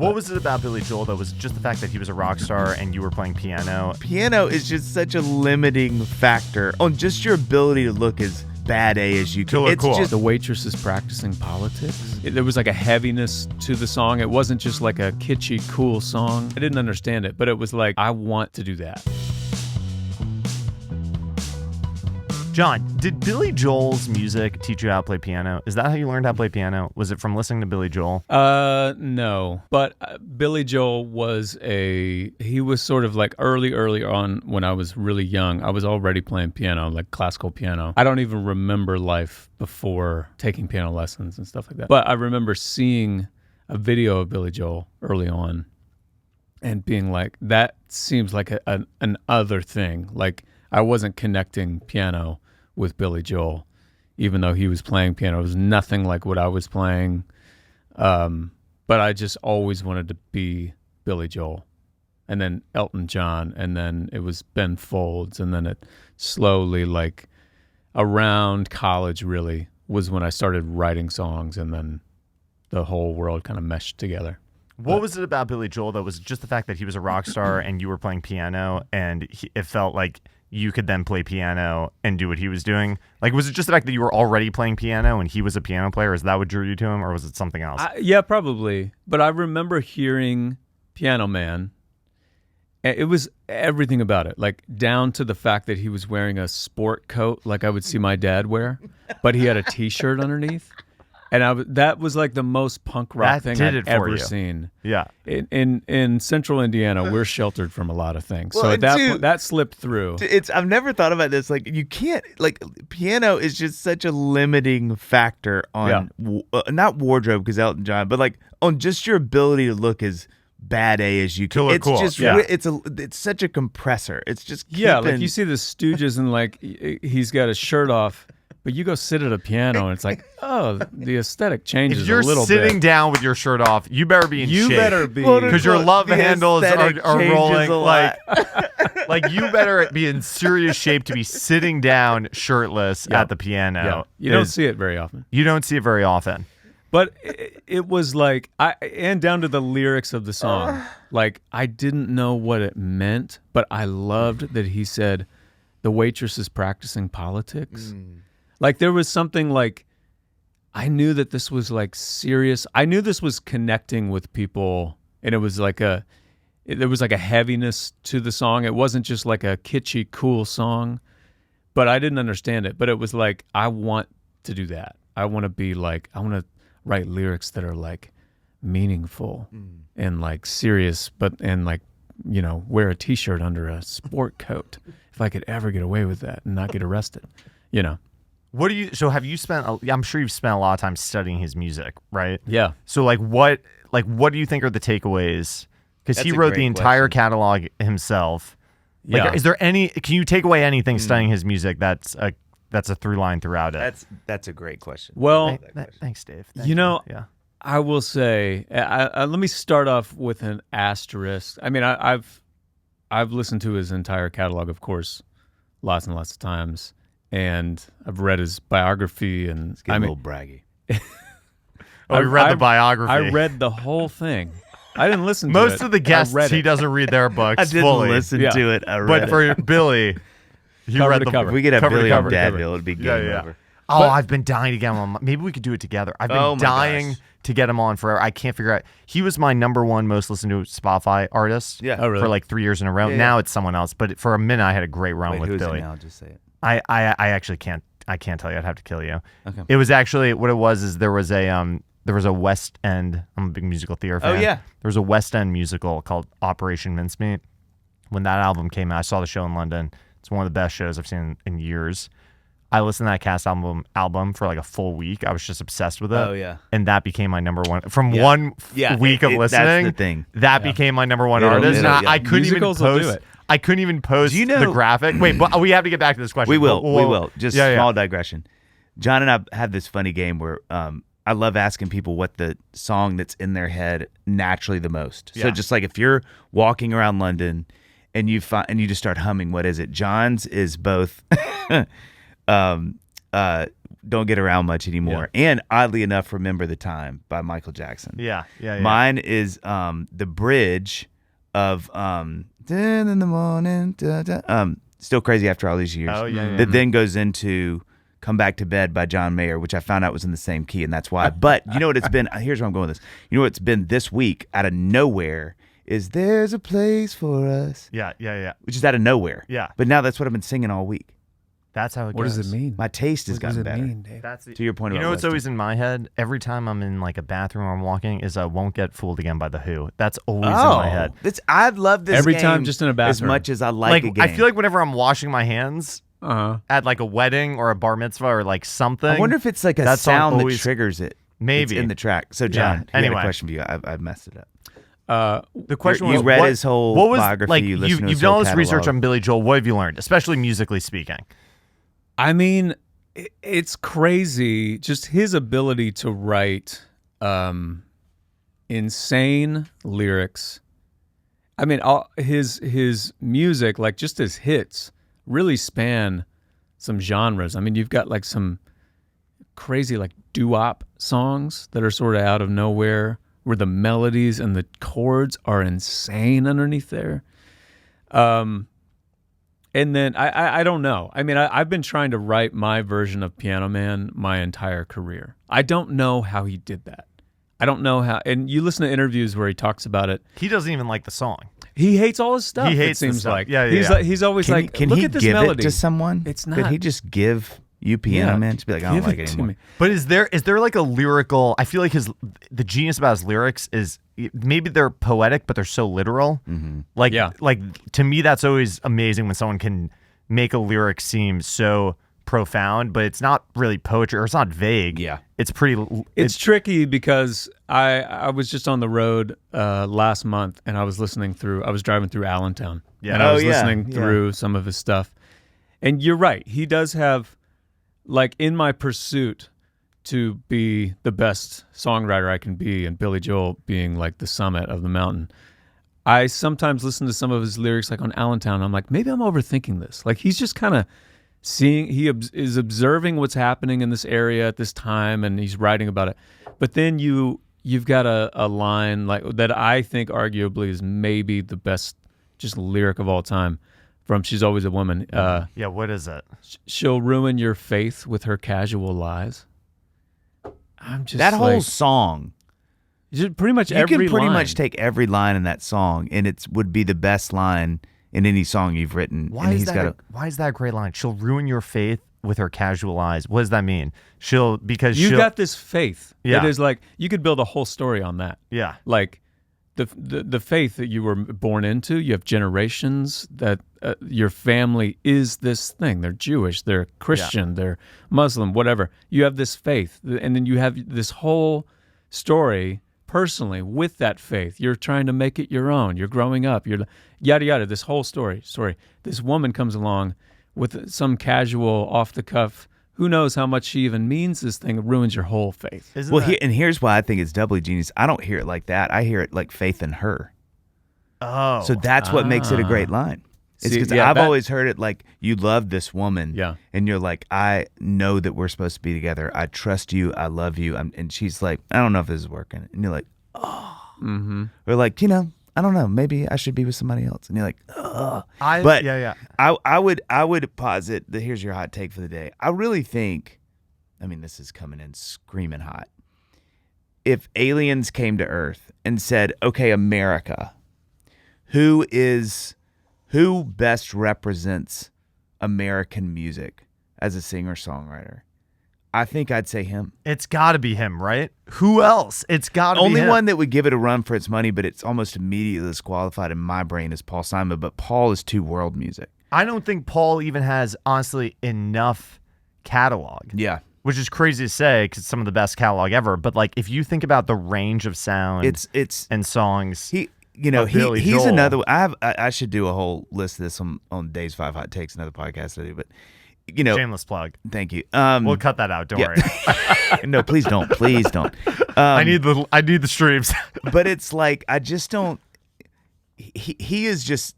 What was it about Billy Joel that was just the fact that he was a rock star and you were playing piano? Piano is just such a limiting factor on just your ability to look as bad A as you can. To look It's cool. just The waitress is practicing politics. There was like a heaviness to the song. It wasn't just like a kitschy, cool song. I didn't understand it, but it was like, I want to do that. John, did Billy Joel's music teach you how to play piano? Is that how you learned how to play piano? Was it from listening to Billy Joel? No. But Billy Joel he was sort of like early on when I was really young. I was already playing piano, like classical piano. I don't even remember life before taking piano lessons and stuff like that. But I remember seeing a video of Billy Joel early on and being like, that seems like an other thing. Like I wasn't connecting piano with Billy Joel, even though he was playing piano. It was nothing like what I was playing. But I just always wanted to be Billy Joel. And then Elton John, and then it was Ben Folds, and then it slowly, like around college really, was when I started writing songs, and then the whole world kind of meshed together. What was it about Billy Joel that was just the fact that he was a rock star and you were playing piano and it felt like you could then play piano and do what he was doing? Like, was it just the fact that you were already playing piano and he was a piano player? Is that what drew you to him, or was it something else? Yeah, probably. But I remember hearing Piano Man. It was everything about it, like down to the fact that he was wearing a sport coat like I would see my dad wear, but he had a T-shirt underneath. And that was like the most punk rock thing I've ever seen. Yeah. In central Indiana, we're sheltered from a lot of things. Well, so at that dude, point, that slipped through. I've never thought about this. Like, you can't, like, piano is just such a limiting factor on not wardrobe, because Elton John, but like on just your ability to look as bad A as you can. look It's cool. just it's such a compressor. It's just Like you see the Stooges and like he's got his shirt off, but you go sit at a piano and it's like, oh, the aesthetic changes If you're a little sitting bit. down with your shirt off, you better be in shape. You better be. Because your love The handles aesthetic are changes rolling. a lot. Like you better be in serious shape to be sitting down shirtless at the piano. Yeah. You don't see it very often. You don't see it very often. But it was like, and down to the lyrics of the song, like I didn't know what it meant, but I loved that he said, the waitress is practicing politics. Like there was something like, I knew that this was like serious. I knew this was connecting with people, and it was like there was like a heaviness to the song. It wasn't just like a kitschy, cool song, but I didn't understand it. But it was like, I want to do that. I want to write lyrics that are like meaningful and like serious, and like, you know, wear a T-shirt under a sport coat. If I could ever get away with that and not get arrested, you know. So have you spent, I'm sure you've spent a lot of time studying his music, right? Yeah. So what do you think are the takeaways? Because he wrote the entire catalog himself. Like, Yeah. Can you take away anything studying his music that's a through line throughout it? That's a great question. Well, Thanks, Dave. you know, yeah. I will say, let me start off with an asterisk. I mean, I've listened to his entire catalog, of course, lots and lots of times, and I've read his biography, and It's getting a little braggy. We read the biography. I read the whole thing. I didn't listen to it. Most of the guests, he doesn't read their books I didn't fully. listen to it. I read But it. for Billy, he Cover read to the cover. If we could have cover to Billy on cover. Dadville, it'd be game over. Oh, I've been dying to get him on. Maybe we could do it together. I've been dying to get him on forever. I can't figure out. He was my number one most listened to Spotify artist really? for like 3 years in a row. Yeah, now it's someone else. But for a minute, I had a great run Wait, with who's Billy. it now? Just say it. I actually can't. I can't tell you. I'd have to kill you. Okay. It was actually what it was. Is there was a West End. I'm a big musical theater fan. Oh, yeah. There was a West End musical called Operation Mincemeat. When that album came out, I saw the show in London. It's one of the best shows I've seen in years. I listened to that cast album for like a full week. I was just obsessed with it. Oh, yeah. And that became my number one. From one week of listening, that's the thing. that became my number one artist. And I couldn't even Musicals will do post. it. I couldn't even post Do you know- the graphic. Wait, but we have to get back to this question. We will. Just Yeah, yeah. small digression. John and I have this funny game where I love asking people what the song that's in their head naturally the most. So Yeah. just like if you're walking around London and you just start humming, what is it? John's is both don't get around much anymore. And oddly enough, Remember the Time by Michael Jackson. Yeah. Mine is the bridge of "Then in the morning," Still Crazy After All These Years. Oh, yeah. That then goes into Come Back to Bed by John Mayer, which I found out was in the same key, and that's why. But you know what it's been? Here's where I'm going with this. You know what it's been this week out of nowhere is There's a Place for Us. Yeah. Which is out of nowhere. Yeah. But now that's what I've been singing all week. That's how it What goes. does it mean? My taste has gotten better. Dave? To your point You about know what's listening. always in my head? Every time I'm in like a bathroom or I'm walking is I Won't Get Fooled Again by The Who. That's always in my head. I love this Every game time just in a as bathroom. much as I like a game. I feel like whenever I'm washing my hands Uh-huh. at like a wedding or a ar mitzvah or like something. I wonder if it's like a that song sound always- that triggers it. Maybe. It's in the track. So John, he had anyway. a question for you. I messed it up. The question You was, read what- his whole what was, biography, Like, you listened to his you've done all whole this research catalog. on Billy Joel. What have you learned, especially musically speaking? I mean, it's crazy. Just his ability to write insane lyrics. I mean, his music, like just his hits, really span some genres. I mean, you've got like some crazy like doo-wop songs that are sort of out of nowhere, where the melodies and the chords are insane underneath there. And then I don't know. I mean, I've been trying to write my version of Piano Man my entire career. I don't know how he did that. I don't know how. And you listen to interviews where he talks about it. He doesn't even like the song. He hates all his stuff. He hates it the seems stuff. like. Yeah. He's always like, Can look he at this give melody. it to someone? It's Could not- he just give you Piano Man? Just be like, I don't Give like it it to anymore. me. But is there like a lyrical? I feel like the genius about his lyrics is maybe they're poetic, but they're so literal. Mm-hmm. Like Yeah. like to me, that's always amazing when someone can make a lyric seem so profound, but it's not really poetry or it's not vague. Yeah. It's pretty. It's tricky because I was just on the road last month and I was driving through Allentown. Yeah. And I Oh, was yeah, listening yeah. through some of his stuff. And you're right. He does have, like, in my pursuit to be the best songwriter I can be, and Billy Joel being like the summit of the mountain, I sometimes listen to some of his lyrics like on Allentown. And I'm like, maybe I'm overthinking this. Like, he's just kind of is observing what's happening in this area at this time, and he's writing about it. But then you've got a line like that I think arguably is maybe the best just lyric of all time from She's Always a Woman. yeah. What is it? She'll ruin your faith with her casual lies. I'm just That whole like, song, just pretty much you every can pretty line. much take every line in that song, and it would be the best line in any song you've written. Why and is he's that? got Why is that a great line? She'll ruin your faith with her casual eyes. What does that mean? You she'll, got this faith. Yeah. It is like you could build a whole story on that. Yeah. Like the faith that you were born into. You have generations that your family is this thing. They're Jewish, they're Christian, they're Muslim, whatever. You have this faith, and then you have this whole story personally with that faith. You're trying to make it your own. You're growing up. You're yada yada. This whole story. This woman comes along with some casual, off the cuff. Who knows how much she even means this thing? It ruins your whole faith. Isn't Well, that, and here's why I think it's doubly genius. I don't hear it like that. I hear it like faith in her. oh. So that's what makes it a great line. It's See, because yeah, I've that- always heard it like, you love this woman. Yeah. And you're like, I know that we're supposed to be together. I trust you. I love you. And she's like, I don't know if this is working. And you're like, Mm-hmm. or like, I don't know. Maybe I should be with somebody else. And you're like, ugh. But yeah. I would posit that here's your hot take for the day. I really think, I mean, this is coming in screaming hot. If aliens came to Earth and said, okay, America, who best represents American music as a singer-songwriter? I think I'd say him. It's got to be him, right? Who else? It's got to be Only him. one that would give it a run for its money, but it's almost immediately disqualified in my brain is Paul Simon. But Paul is too world music. I don't think Paul even has, honestly, enough catalog. Yeah. Which is crazy to say because it's some of the best catalog ever. But like, if you think about the range of sound It's and songs, he's Billy Joel. another. I should do a whole list of this on Days 5 Hot Takes, another podcast I do. But shameless plug. thank you. We'll cut that out. Don't yeah. worry. No, please don't. Please don't. I need the streams. But it's like I just don't. He is just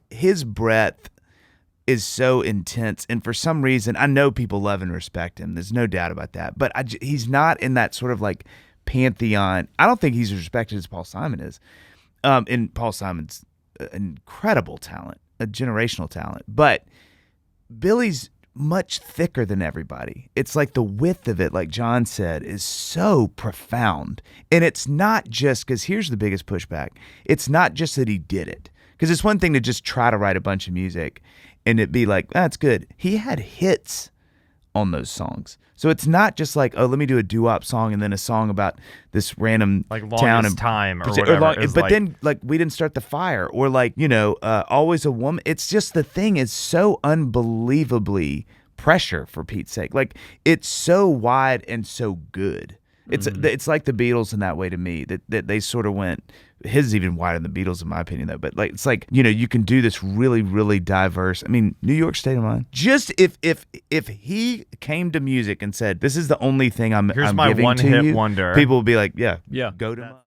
his breadth is so intense. And for some reason, I know people love and respect him. There's no doubt about that. But he's not in that sort of like pantheon. I don't think he's as respected as Paul Simon is. And Paul Simon's an incredible talent, a generational talent. But Billy's much thicker than everybody. It's like the width of it, like John said, is so profound. And it's not just, because here's the biggest pushback. It's not just that he did it. Because it's one thing to just try to write a bunch of music and it be like, that's good. He had hits on those songs. So it's not just like, oh, let me do a doo-wop song and then a song about this random like town Longest Time or whatever. But then like We Didn't Start the Fire, or like, Always a Woman. It's just, the thing is so unbelievably pressure, for Pete's sake. Like, it's so wide and so good. It's like the Beatles in that way to me, that they sort of went, his is even wider than the Beatles in my opinion though, but like, it's like, you can do this really, really diverse. I mean, New York State of Mind. Just if he came to music and said, this is the only thing I'm Here's my giving one to hit you, wonder, people would be like, yeah, Yeah. go to